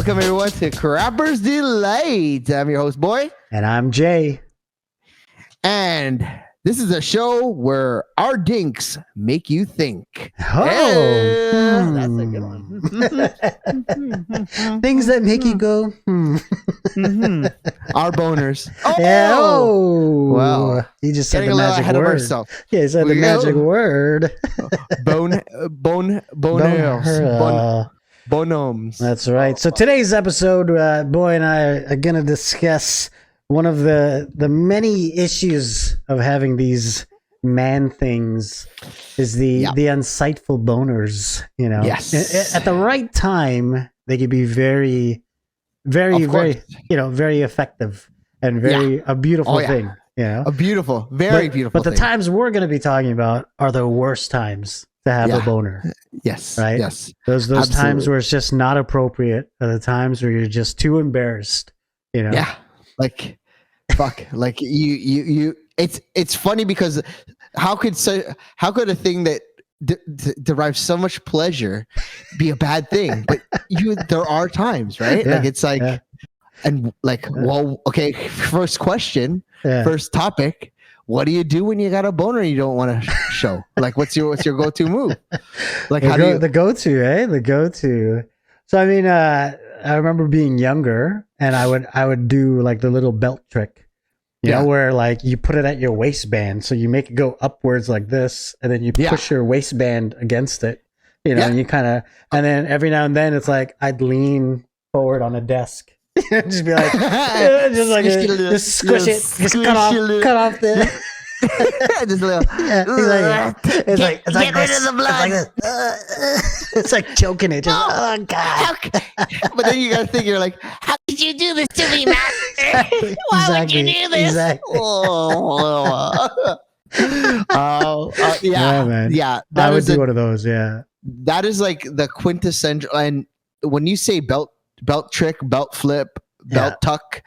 Welcome everyone to Crapper's Delight. I'm your host, Boy. And I'm Jay. And this is a show where our dinks make you think. Oh, that's a good one. Things that make you go, Our boners. Oh, yeah, Wow. He just said Getting the a little magic ahead of word. ourselves. Yeah, he said the magic word. Bonums. That's right. So today's episode, Boy and I are going to discuss one of the many issues of having these man things is the unsightful boners. You know, yes. At the right time, they could be very, very, very, very effective and very a beautiful thing. You know, beautiful thing. But the times we're going to be talking about are the worst times to have a boner. Yes. Right. Yes. Those times where it's just not appropriate are the times where you're just too embarrassed. You know. Yeah. Like, fuck. Like you. It's funny because how could a thing that derives so much pleasure be a bad thing? But there are times, right? Yeah. Like it's like, and like, well, okay. First question. First topic. What do you do when you got a boner and you don't want to show? Like, what's your go-to move? Like, the go-to. So I mean, I remember being younger, and I would do like the little belt trick, you know, where like you put it at your waistband, so you make it go upwards like this, and then you push your waistband against it, you know, and you kind of, and then every now and then it's like I'd lean forward on a desk. Just be like, just squish it, just cut off the. Just a little. It's like get rid of the blood. It's like choking it. Just, oh God! But then you gotta think, you're like, how could you do this to me, man? Why would you do this? Exactly. Man. Yeah. I would do one of those. Yeah. That is like the quintessential. And when you say belt trick, belt flip, belt tuck,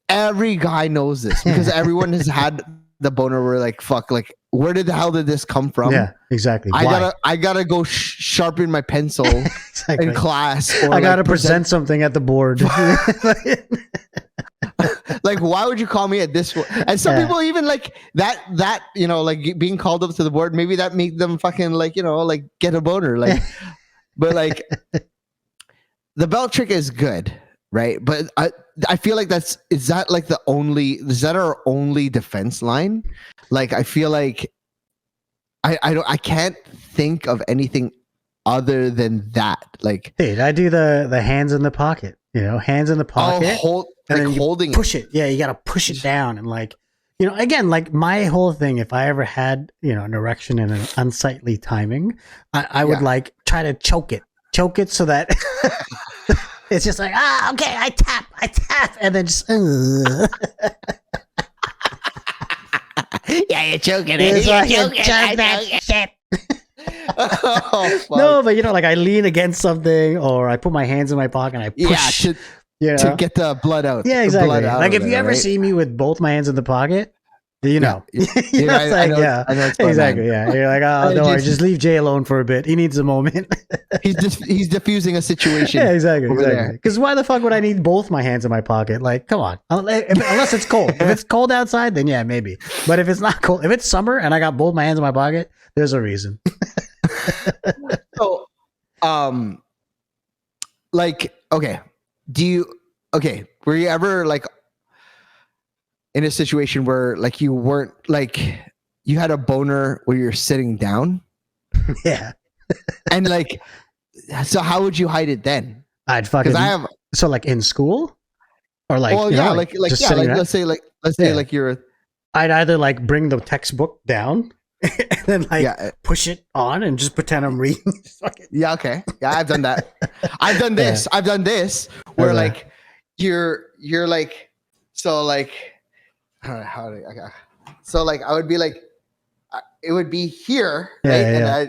every guy knows this because everyone has had the boner where like, fuck, like, where the hell did this come from? Yeah, exactly. I gotta go sharpen my pencil in class, or I gotta present something at the board. Like, why would you call me at this? And some people even like that, you know, like being called up to the board, maybe that made them fucking like, you know, like get a boner, like, but like the belt trick is good, right? But I feel like is that our only defense line? Like, I feel like I can't think of anything other than that. Like, dude, I do the hands in the pocket, you know, hands in the pocket, and then holding push it. Yeah, you got to push it down. And like, you know, again, like my whole thing, if I ever had, you know, an erection and an unsightly timing, I would like try to choke it so that it's just like, okay, I tap, and then just, yeah, you're choking it. It's like, choke that shit. No, but you know, like I lean against something, or I put my hands in my pocket and I push, to get the blood out. Yeah, exactly. Blood out like if you ever see me with both my hands in the pocket, you know. I know exactly. Yeah, you're like, oh, don't worry, just leave Jay alone for a bit. He needs a moment. he's diffusing a situation. Yeah, exactly. Because why the fuck would I need both my hands in my pocket? Like, come on. Unless it's cold. If it's cold outside, then yeah, maybe. But if it's not cold, if it's summer and I got both my hands in my pocket, there's a reason. So, like, were you ever like in a situation where like you weren't like you had a boner where you're sitting down? Yeah. And like, so how would you hide it then? I'd fucking. So like in school, or like, well, yeah, like let's say like you're. I'd either like bring the textbook down and then like push it on and just pretend I'm reading. Yeah. Okay. Yeah, I've done that. I've done this. I've done this where like you're like, so like, so like I would be like, it would be here, right? And I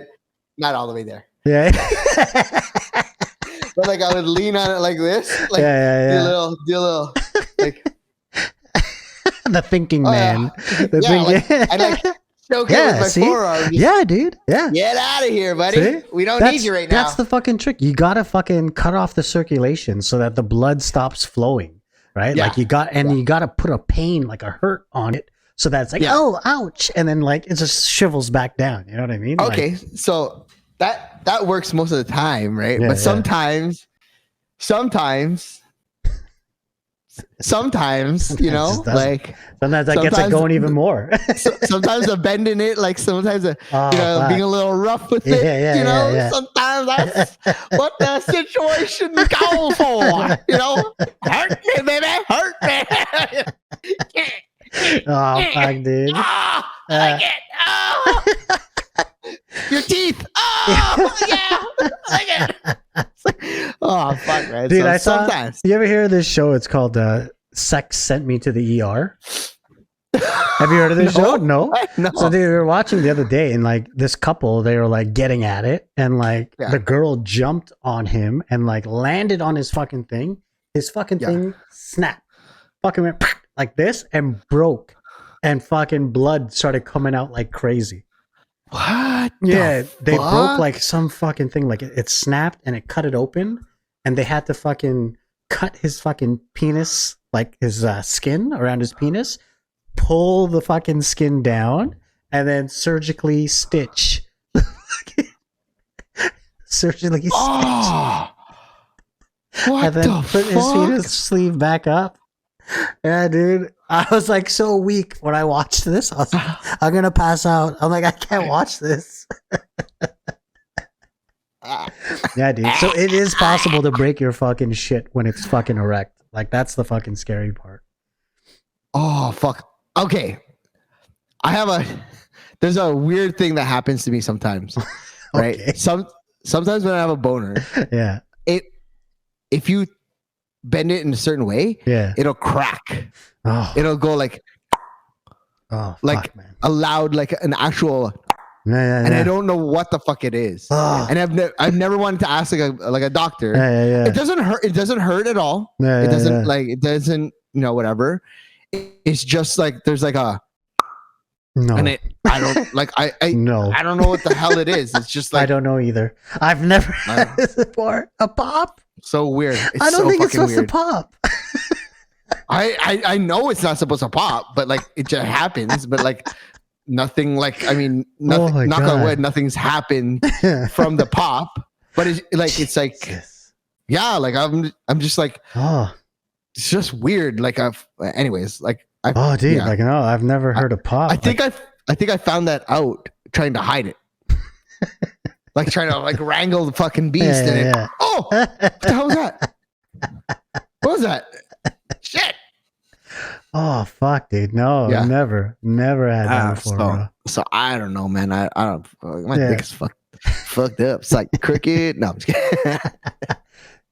not all the way there. Yeah. But like I would lean on it like this, like do a little like the thinking man. and like Choke it Yeah, with my see? forearm. Just Yeah, dude. Yeah. get out of here, buddy. See? We don't need you right now. That's the fucking trick. You gotta fucking cut off the circulation so that the blood stops flowing, right? Yeah. Like you gotta put a pain, like a hurt on it, so that it's like, oh, ouch, and then like it just shrivels back down. You know what I mean? Okay, so that works most of the time, right? Yeah, But sometimes, you know, just doesn't. like Sometimes that gets it going even more. sometimes I'm bending it, like sometimes you know, fuck. being a little rough with it. Yeah, you know, yeah. sometimes that's what the situation calls for. You know, hurt me, baby, hurt me. Oh fuck, dude. Oh, I like it. Oh. Your teeth. Oh, yeah. I like it. Oh, fuck, man. Dude, So sometimes. You ever hear of this show? It's called Sex Sent Me to the ER. Have you heard of this show? No. So they were watching the other day, and like this couple, they were like getting at it, and like the girl jumped on him and like landed on his fucking thing. His fucking thing snapped. Fucking went like this and broke, and fucking blood started coming out like crazy. What? Yeah, they broke like some fucking thing. Like it snapped and it cut it open, and they had to fucking cut his fucking penis, like his skin around his penis, pull the fucking skin down, and then surgically stitch. Surgically stitch. Oh, what and then the put his penis sleeve back up. Yeah, dude. I was like so weak when I watched this. I was like, I'm gonna pass out. I'm like, I can't watch this. Yeah, dude. So it is possible to break your fucking shit when it's fucking erect. Like that's the fucking scary part. Oh, fuck. Okay. There's a weird thing that happens to me sometimes. Right? Okay. Sometimes when I have a boner, yeah. If you bend it in a certain way, it'll crack. Oh. It'll go like fuck, man. a loud, like an actual, and I don't know what the fuck it is. Oh. And I've never wanted to ask like a doctor. It doesn't hurt. It doesn't hurt at all. It doesn't you know, whatever. It's just like there's like a no, and I don't like I no, I don't know what the hell it is. It's just like I don't know either. I've never had this before. A pop. So weird. I don't think it's supposed to pop. I know it's not supposed to pop, but like it just happens. But like nothing, like I mean, nothing. Knock on wood, nothing's happened from the pop. But it's like yeah, like I'm just like it's just weird. Like anyways, like dude, like no, I've never heard of pop. I think I found that out trying to hide it. Like trying to like wrangle the fucking beast oh, what the hell was that? What was that? Shit. Oh fuck, dude. No, never had that before. So I don't know, man. I don't. My dick is fucked up. It's like crooked. No, I'm just kidding.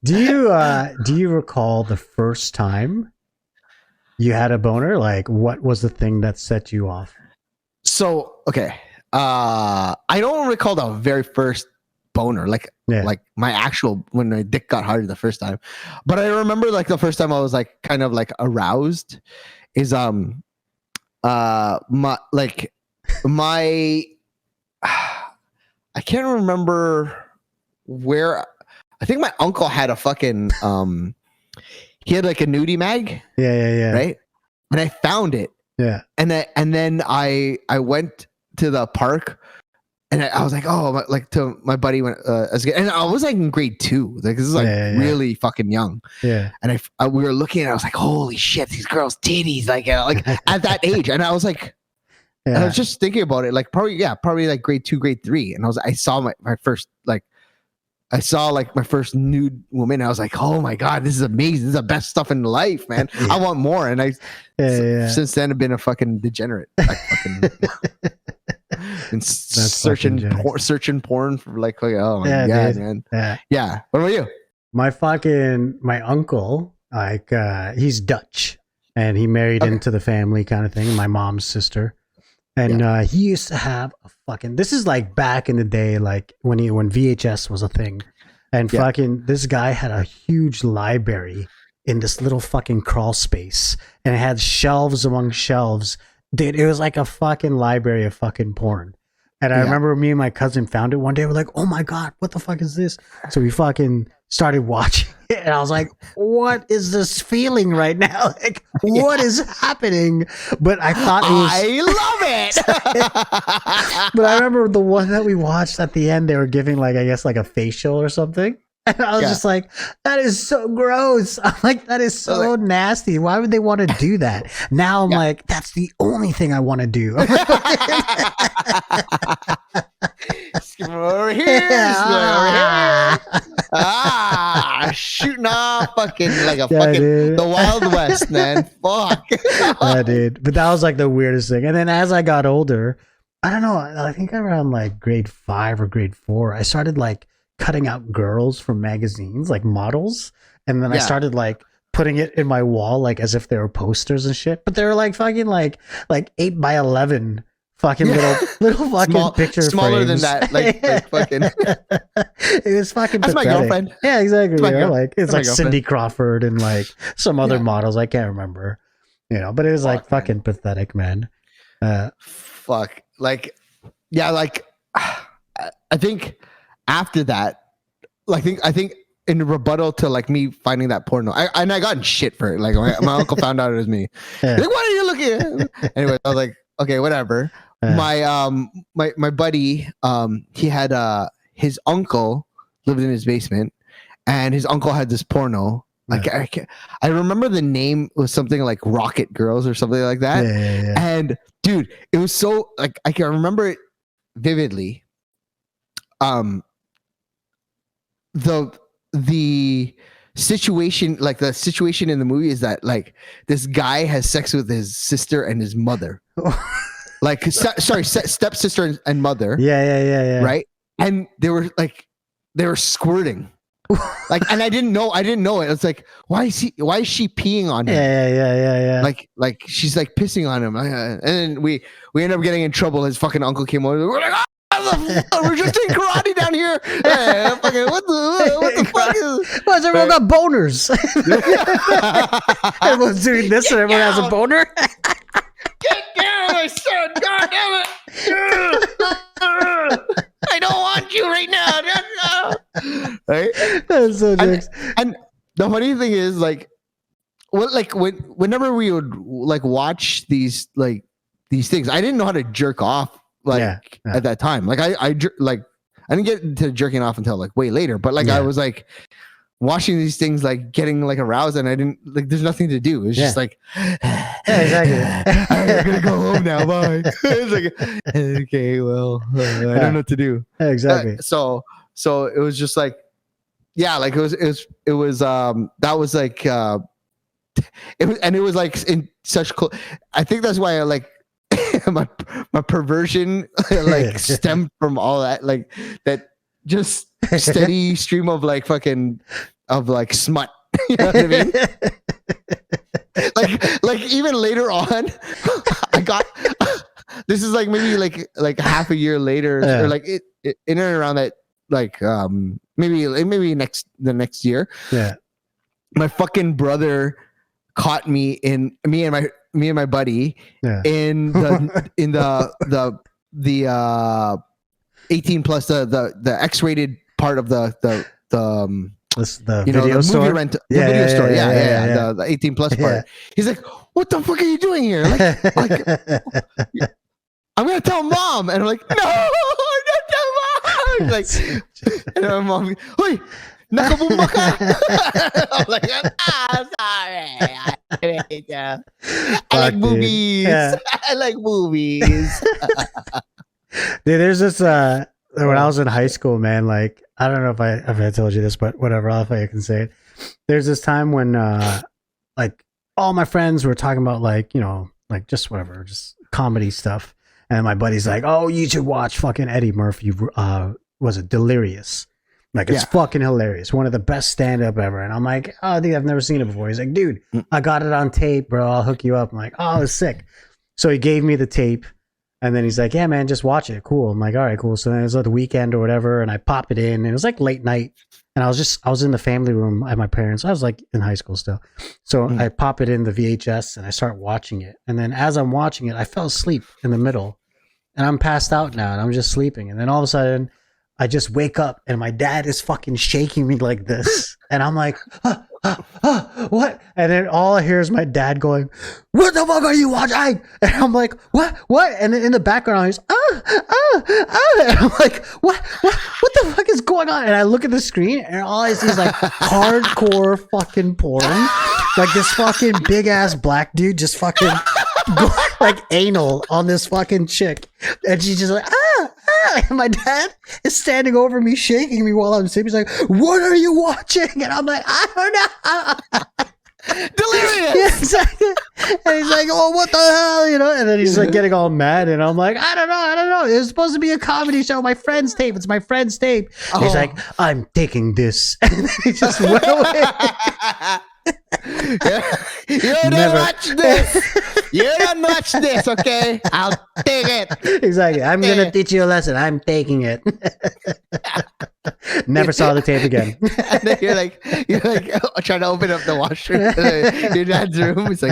Do you recall the first time you had a boner? Like, what was the thing that set you off? So okay. I don't recall the very first boner, like my actual when my dick got hard the first time, but I remember like the first time I was like kind of like aroused is my I can't remember where. I think my uncle had a fucking he had like a nudie mag, right, and I found it, and then I went to the park and I was like, oh, like to my buddy when and I was like in grade 2, like this is like really fucking young, and we were looking and I was like, holy shit, these girls' titties, like at that age, and I was like, and I was just thinking about it, like probably like grade 2, grade 3, and I saw my first my first nude woman. And I was like, oh my god, this is amazing. This is the best stuff in life, man. I want more. And I since then I've been a fucking degenerate. Like, fucking been searching porn for like oh my god, dude. Man. Yeah. What about you? My uncle, like he's Dutch and he married into the family kind of thing, my mom's sister. And he used to have a fucking, this is like back in the day, like when VHS was a thing. And fucking this guy had a huge library in this little fucking crawl space. And it had shelves among shelves. Dude, it was like a fucking library of fucking porn. And I remember me and my cousin found it one day. We're like, oh my God, what the fuck is this? So we fucking started watching it. And I was like, what is this feeling right now? Like, what is happening? But I thought I love it. But I remember the one that we watched at the end, they were giving like, I guess like a facial or something. And I was just like, that is so gross. I'm like, that is so nasty. Why would they want to do that? Now I'm like, that's the only thing I want to do. Skip over here. Shooting off fucking like a fucking the Wild West, man. Fuck. Yeah, dude. But that was like the weirdest thing. And then as I got older, I don't know, I think around like grade 5 or grade 4, I started like cutting out girls from magazines, like models, and then I started like putting it in my wall, like as if they were posters and shit. But they were like fucking like 8x11 fucking little fucking picture smaller frames. than that, like fucking. It was fucking. That's pathetic. my girlfriend. Yeah, exactly. Like it's like Cindy girlfriend. Crawford and like some other models. I can't remember, but it was like fucking pathetic, man. Fuck, like, yeah, like I think. After that, I think in rebuttal to like me finding that porno, I got in shit for it. Like my uncle found out it was me. Like, what are you looking at? Anyway, I was like, okay, whatever. My buddy, he had his uncle lived in his basement, and his uncle had this porno. Like I remember the name was something like Rocket Girls or something like that. Yeah. And dude, it was so like I can remember it vividly. The situation, like the situation in the movie is that like this guy has sex with his sister and his mother. Like stepsister and mother. Yeah. Right? And they were squirting. Like, and I didn't know it. It's like, why is she peeing on him? Yeah. Like she's like pissing on him. And then we ended up getting in trouble. His fucking uncle came over. We're like, we're just doing karate down here. What the fuck is? Why has everyone got boners? Everyone's doing this and everyone has a boner. Get down, I said. God damn it. I don't want you right now. Right? That's so jokes. And the funny thing is, like, whenever we would like watch these things, I didn't know how to jerk off at that time. Like I didn't get into jerking off until like way later. But like I was like watching these things, like getting like aroused, and I didn't like. There's nothing to do. It's just like, exactly. I'm gonna go home now. Bye. It's like, okay, well, I don't know what to do. Exactly. So it was just like, like it was that was like it was like in such cool. I think that's why I like my perversion like stemmed from all that, like that just steady stream of like fucking of like smut. You know what I mean? like even later on, I got this is like maybe like half a year later or like it in and around that, like maybe the next year. Yeah, my fucking brother caught me and my buddy in the 18 plus the X-rated part of the video store. Movie rent, the video store. The 18 plus part. He's like, what the fuck are you doing here? Like I'm gonna tell mom. And I'm like, no, don't tell mom. Like, and my mom, wait, nakabumba ka. I'm like, sorry. I like movies. I like movies. Dude, there's this when I was in high school, man, like I don't know if I told you this, but whatever, if I can say it. There's this time when like all my friends were talking about like just whatever, just comedy stuff. And my buddy's like, oh, you should watch fucking Eddie Murphy. Was it Delirious? Like, it's fucking hilarious. One of the best stand-up ever. And I'm like, oh, I think I've never seen it before. He's like, dude, I got it on tape, bro. I'll hook you up. I'm like, oh, it's sick. So he gave me the tape. And then he's like, yeah, man, just watch it. Cool. I'm like, all right, cool. So then it was like the weekend or whatever. And I pop it in. And it was like late night. And I was in the family room at my parents. I was like in high school still. So I pop it in the VHS and I start watching it. And then as I'm watching it, I fell asleep in the middle and I'm passed out now and I'm just sleeping. And then all of a sudden I just wake up and my dad is fucking shaking me like this. And I'm like, what? And then all I hear is my dad going, what the fuck are you watching? And I'm like, what? And then in the background, he's, And I'm like, what the fuck is going on? And I look at the screen and all I see is like hardcore fucking porn. Like this fucking big ass black dude just fucking like anal on this fucking chick. And she's just like, and my dad is standing over me, shaking me while I'm sleeping. He's like, what are you watching? And I'm like, I don't know. Delirious. Yeah, exactly. And he's like, oh, what the hell? You know? And then he's like getting all mad. And I'm like, I don't know. It was supposed to be a comedy show. My friend's tape. It's my friend's tape. And he's like, I'm taking this. And then he just went away. You don't watch this. You don't watch this, okay? I'll take it. Exactly. I'm going to teach you a lesson. I'm taking it. Never saw the tape again. And then you're like trying to open up the washroom. Your dad's room. It's like,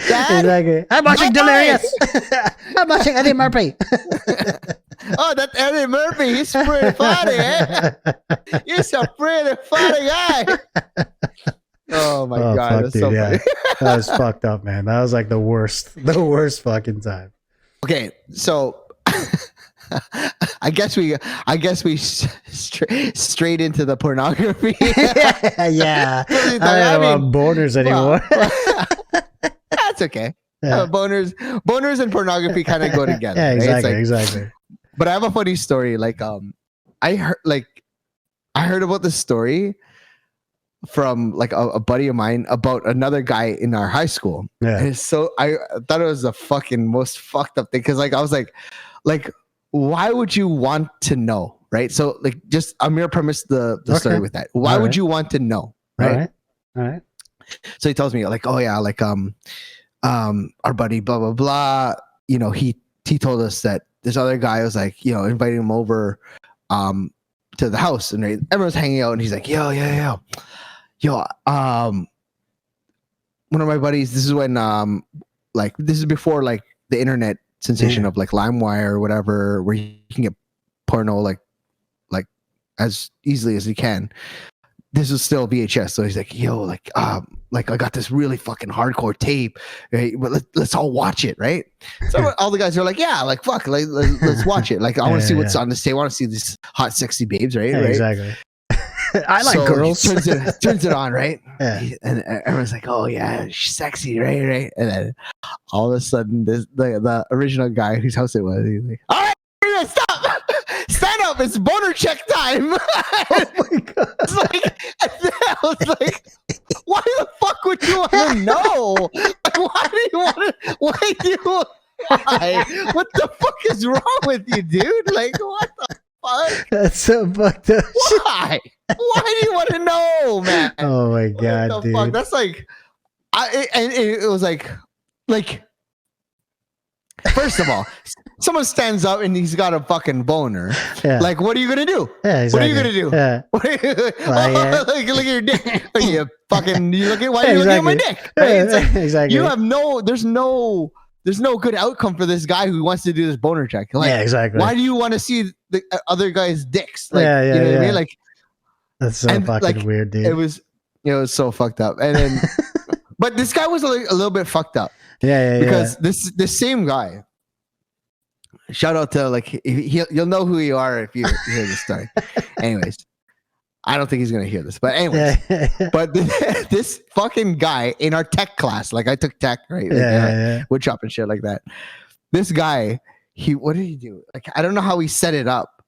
Dad, exactly. I'm watching Delirious. I'm watching Eddie Murphy. Oh, that's Eddie Murphy. He's pretty funny, eh? He's a pretty funny guy. Oh my god, that's dude, so funny. That was fucked up, man. That was like the worst fucking time. Okay, so I guess we straight into the pornography. Yeah, I don't want boners anymore. That's okay. Boners and pornography kind of go together. Yeah, exactly, right? exactly. But I have a funny story. I heard about this story from like a buddy of mine about another guy in our high school. Yeah. And so I thought it was the fucking most fucked up thing because I was like, why would you want to know, right? So just Amir premised the story with that. Why would you want to know, right? All right. So he tells me oh yeah, our buddy blah blah blah. You know, he told us that this other guy was inviting him over to the house and everyone's hanging out and he's like, yo, one of my buddies, this is when this is before the internet sensation of LimeWire or whatever, where you can get porno like as easily as you can. This is still VHS, so he's like, yo, I got this really fucking hardcore tape, right? But let's all watch it, right? So all the guys are like, yeah, fuck, let's watch it. I want to see what's on this tape. I want to see these hot, sexy babes, right? Yeah, right? Exactly. I like girls. Turns it on, right? Yeah. And everyone's like, oh yeah, she's sexy, right? And then all of a sudden, the original guy whose house it was, he's like, all right, stop. Stand up, it's boner check time. Oh my god. I was like, why the fuck would you want to know? Why do you want to? Why? What the fuck is wrong with you, dude? What the fuck? That's so fucked up. Why? Why do you want to know, man? Oh my god, what the dude. Fuck? That's it was like. First of all, someone stands up and he's got a fucking boner. Yeah. What are you gonna do? Yeah, exactly. What are you gonna do? Yeah. Look at your dick. Why are you looking at my dick? Right? Exactly. You have there's no good outcome for this guy who wants to do this boner check. Yeah, exactly. Why do you want to see the other guy's dicks? You know what I mean? That's so and, fucking weird, dude. It was so fucked up. And then, but this guy was a little bit fucked up. Yeah. Because this same guy. Shout out to you'll know who you are if you hear this story. Anyways, I don't think he's gonna hear this, but anyways, but this fucking guy in our tech class, I took tech, right? Wood shop and shit like that. This guy, what did he do? I don't know how he set it up,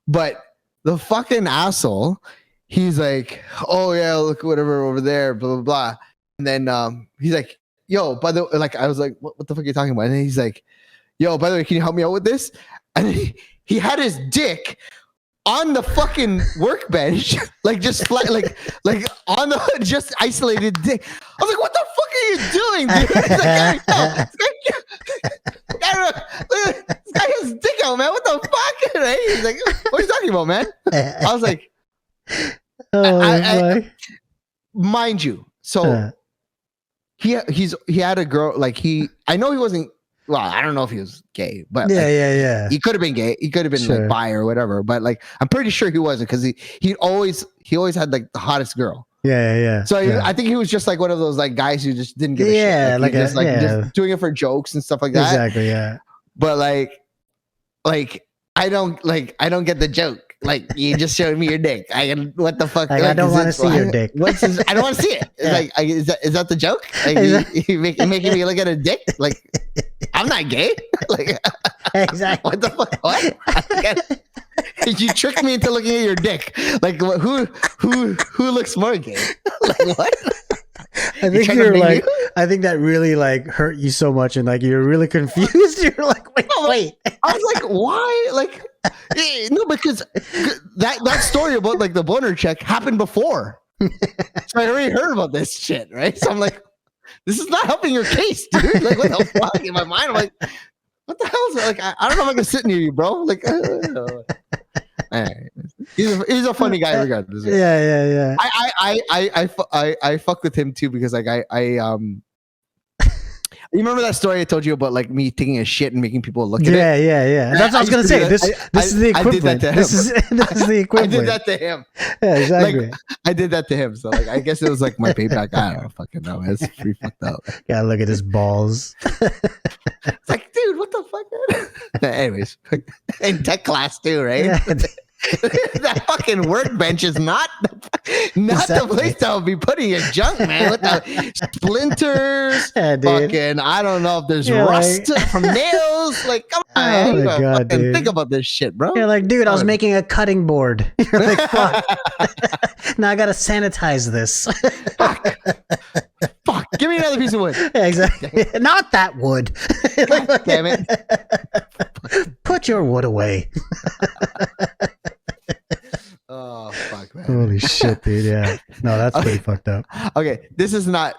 but the fucking asshole, he's like, oh yeah, look whatever over there, blah blah blah, and then he's like, yo, by the way, I was like, what the fuck are you talking about? And then he's like, yo, by the way, can you help me out with this? And he had his dick on the fucking workbench, just flat, on the just isolated dick. I was like, what the fuck are you doing, dude? This guy has his dick out, man. What the fuck? Right? He's like, what are you talking about, man? I was like, I mind you, so he had a girl, like I know he wasn't, well, I don't know if he was gay, but yeah. He could have been gay. He could have been like bi or whatever, but like I'm pretty sure he wasn't, because he always had like the hottest girl. Yeah. So I think he was just like one of those like guys who just didn't give a shit. Like just doing it for jokes and stuff like that. Exactly, yeah. But like I don't get the joke. Like, you just showed me your dick. What the fuck? Like, I don't want to see your dick. I don't want to see it. Like, is that the joke? Like, you making me look at a dick? Like, I'm not gay. Like, exactly. What the fuck? What? You tricked me into looking at your dick. Like, who looks more gay? Like, what? I think I think that really like hurt you so much, and like you're really confused. You're like, wait. I was like, why? Like, no, because that story about like the boner check happened before. So I already heard about this shit, right? So I'm like, this is not helping your case, dude. Like, what the fuck? In my mind, I'm like, what the hell is it? Like, I don't know if I can sit near you, bro. Like, he's a funny guy regardless. Yeah. I fuck with him too, because like you remember that story I told you about like me taking a shit and making people look at it? Yeah. That's what I was gonna say. This is the equivalent. This is the equivalent. I did that to him. Yeah, exactly. Like, I did that to him. So like, I guess it was like my payback. I don't fucking know. It's pretty fucked up. Yeah, look at his balls. It's like, dude, what the fuck? Anyways, in tech class too, right? Yeah. That fucking workbench is not the place that would be putting your junk, man. With the splinters, fucking, I don't know if there's rust from nails. Like, come on, oh my God, dude. Think about this shit, bro. You're like, dude, I was making a cutting board. You're like, fuck. Now I gotta sanitize this. Fuck, give me another piece of wood. Yeah, exactly. Not that wood. God damn it. Put your wood away. Oh fuck, man. Holy shit, dude. Yeah. No, that's pretty fucked up. Okay, this is not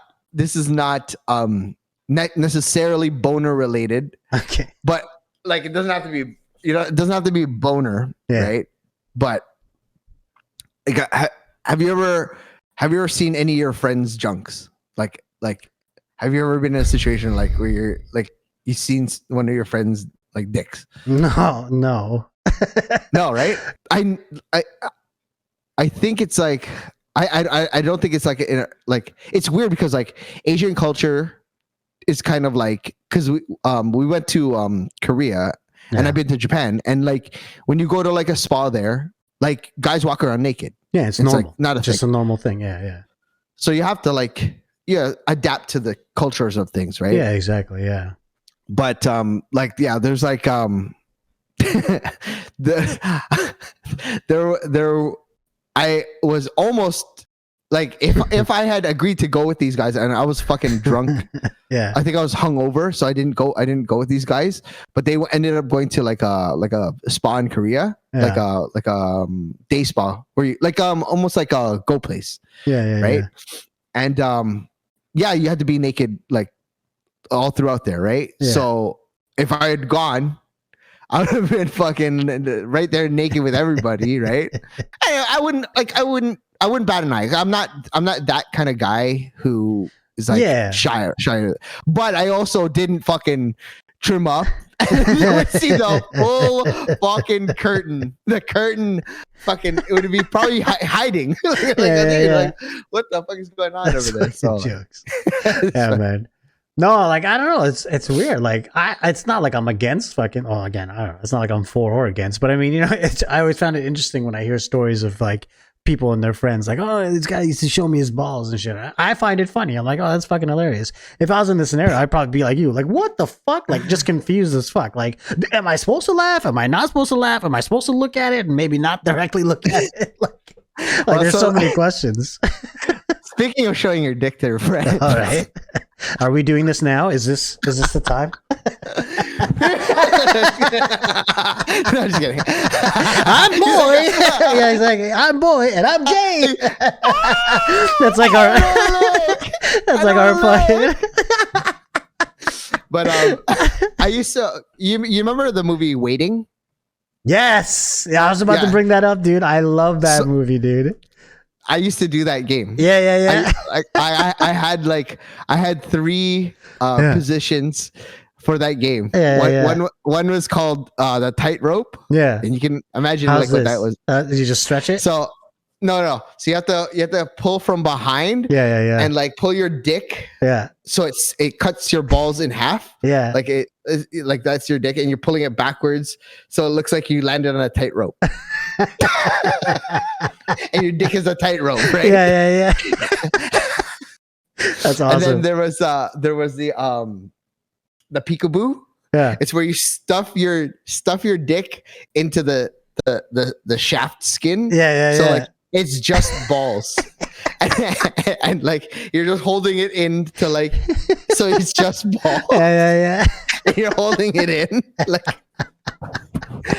necessarily boner related. Okay. But like, it doesn't have to be, it doesn't have to be boner, right? But like, have you ever seen any of your friends' junks? Like have you ever been in a situation like where you're like, you've seen one of your friends like dicks? No. No, right? I think it's like, I don't think it's like like, it's weird because like Asian culture is kind of like, because we went to Korea and I've been to Japan, and like when you go to like a spa there, like guys walk around naked. Yeah, it's normal. Like not just a normal thing. Yeah. So you have to like adapt to the cultures of things, right? Yeah, exactly. Yeah. But like, yeah, there's like there I was almost like, if I had agreed to go with these guys and I was fucking drunk, yeah, I think I was hungover, so I didn't go with these guys. But they ended up going to like a spa in Korea, like a day spa where you like almost like a go place, right? And you had to be naked like all throughout there, right? Yeah. So if I had gone, I would have been fucking right there naked with everybody, right? I wouldn't bat an eye. I'm not that kind of guy who is like shy. But I also didn't fucking trim up. You would see the full fucking curtain. The curtain fucking, it would be probably hiding. Like, what the fuck is going on over there? So, jokes. Yeah, man. No, like, I don't know. It's weird. Like, it's not like I'm against fucking. Oh, again, I don't know. It's not like I'm for or against. But I mean, I always found it interesting when I hear stories of like people and their friends, like, oh, this guy used to show me his balls and shit. I find it funny. I'm like, oh, that's fucking hilarious. If I was in this scenario, I'd probably be like you, like, what the fuck? Like, just confused as fuck. Like, am I supposed to laugh? Am I not supposed to laugh? Am I supposed to look at it and maybe not directly look at it? Like there's so many questions. Speaking of showing your dick to your friend, all right. Are we doing this now? Is this the time? No, just kidding. I'm boy. Yeah, exactly. I'm boy and I'm gay. That's like our. That's like our plan. But I used to. You remember the movie Waiting? Yes. Yeah, I was about to bring that up, dude. I love that movie, dude. I used to do that game. Yeah. I had three positions for that game. One was called the tightrope. Yeah. And you can imagine How's what this? that was. Did you just stretch it? So no. So you have to pull from behind. Yeah. And like pull your dick. Yeah. So it cuts your balls in half. Yeah. Like that's your dick, and you're pulling it backwards, so it looks like you landed on a tightrope. And your dick is a tightrope, right? Yeah. That's awesome. And then there was the peekaboo. Yeah. It's where you stuff your dick into the shaft skin. Yeah. So like it's just balls. and like you're just holding it in to like, so it's just balls. Yeah. And you're holding it in like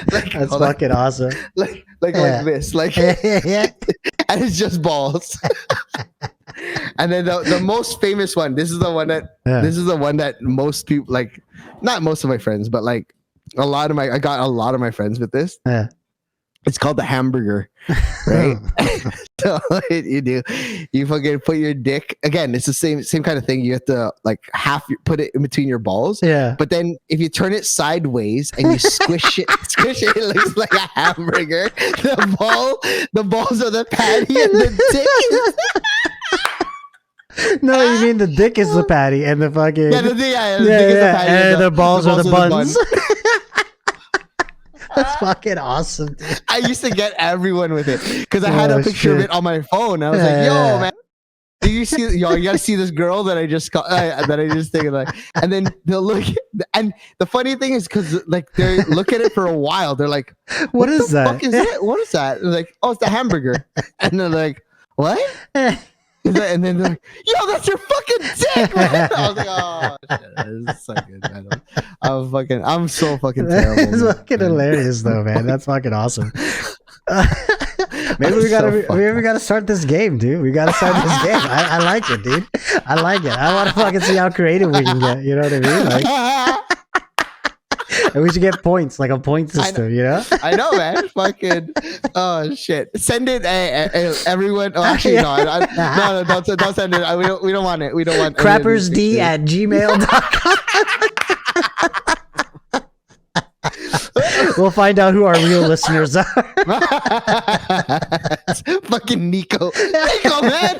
that's fucking awesome. Like this, like yeah. And it's just balls. And then the most famous one. This is the one that most people, like, not most of my friends, but like I got a lot of my friends with this. Yeah. It's called the hamburger, right? So you fucking put your dick, again, it's the same kind of thing. You have to like put it in between your balls. Yeah. But then if you turn it sideways and you squish it, it looks like a hamburger. The balls are the patty and the dick. No, you mean the dick is the patty and the fucking the dick is the patty and the balls are the buns. That's fucking awesome, dude. I used to get everyone with it because I had a picture of it on my phone. I was like, "Yo, man, do you see? Yo, you gotta see this girl that I just think like." And then they'll look, and the funny thing is because like they look at it for a while, they're like, "What is that? Fuck is it? What is that?" And like, "Oh, it's the hamburger." And they're like, "What?" And then they're like, "Yo, that's your fucking dick, man!" I was like, "Oh, shit, this is so good, man." I'm so fucking terrible. It's fucking hilarious, though, man. That's fucking awesome. Maybe we gotta start this game, dude. We gotta start this game. I like it, dude. I like it. I want to fucking see how creative we can get. You know what I mean? Like, and we should get points, like a point system. You know? I know, man. Fucking oh shit! Send it, everyone. Oh, actually, no, no, don't send it. We don't want it. We don't want crappersd@gmail.com. We'll find out who our real listeners are. Fucking Nico, man.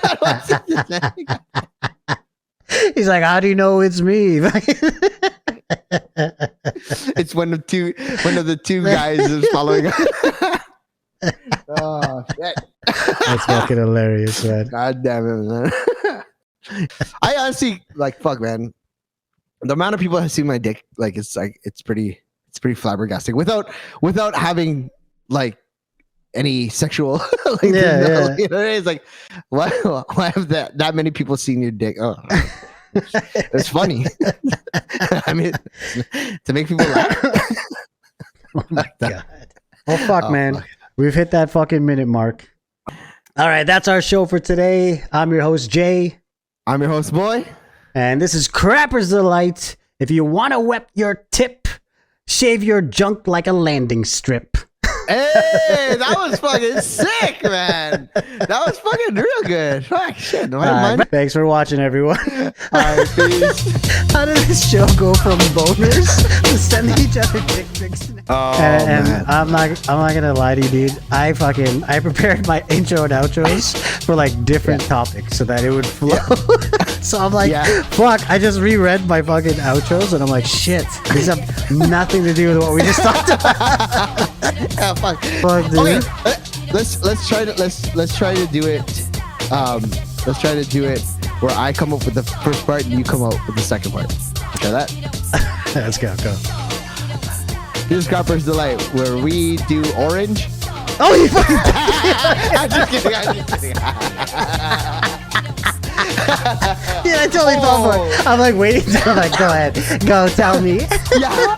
He's like, how do you know it's me? It's one of the two guys is following us. Oh shit! That's fucking hilarious, man. God damn it, man. I honestly like fuck, man. The amount of people that have seen my dick, it's pretty flabbergasting without having like any sexual you know, it's like why have that many people seen your dick? Oh, it's funny. I mean, to make people laugh. Oh my god. Well, fuck, man. Fuck. We've hit that fucking minute mark. All right, that's our show for today. I'm your host, Jay. I'm your host, Boy. And this is Crapper's Delight. If you want to wet your tip, shave your junk like a landing strip. Hey, that was fucking sick, man. That was fucking real good. Fuck, shit. Thanks for watching, everyone. All right, peace. How did this show go from boners to sending each other dick pics? Oh, and man. I'm not gonna lie to you, dude. I prepared my intro and outros for like different topics so that it would flow. So I'm like, fuck. I just reread my fucking outros and I'm like, shit. These have nothing to do with what we just talked about. Yeah, fuck, dude. Okay, let's try to do it. Let's try to do it where I come up with the first part and you come up with the second part. Try that. Let's go. This is Crapper's Delight, where we do orange. Oh, you fucking I'm just kidding. Yeah, I totally thought for it. I'm like waiting. I'm like, go ahead. Go, tell me. Yeah.